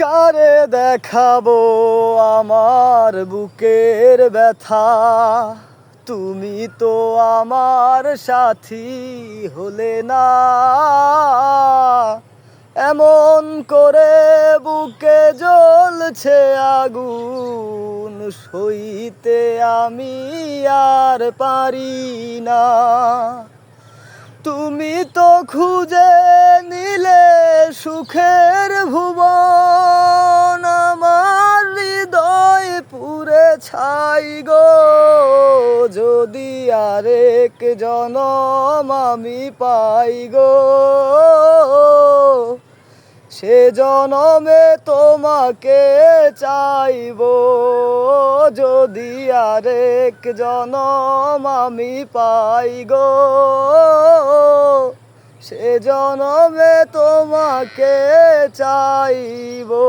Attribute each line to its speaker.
Speaker 1: কারে দেখাবো আমার বুকের ব্যথা, তুমি তো আমার সাথী হলে না। এমন করে বুকে জ্বলছে আগুন, সইতে আমি আর পারি না। তুমি তো খুঁজে নিলে সুখের ভুবন, আমার হৃদয় পুরে ছাই গো। যদি আরেক জনম আমি পাই গো, সে জনমে তোমাকে চাইবো। যদি আরেক জনম আমি পাই গো, সে জনমে তোমাকে চাইবো।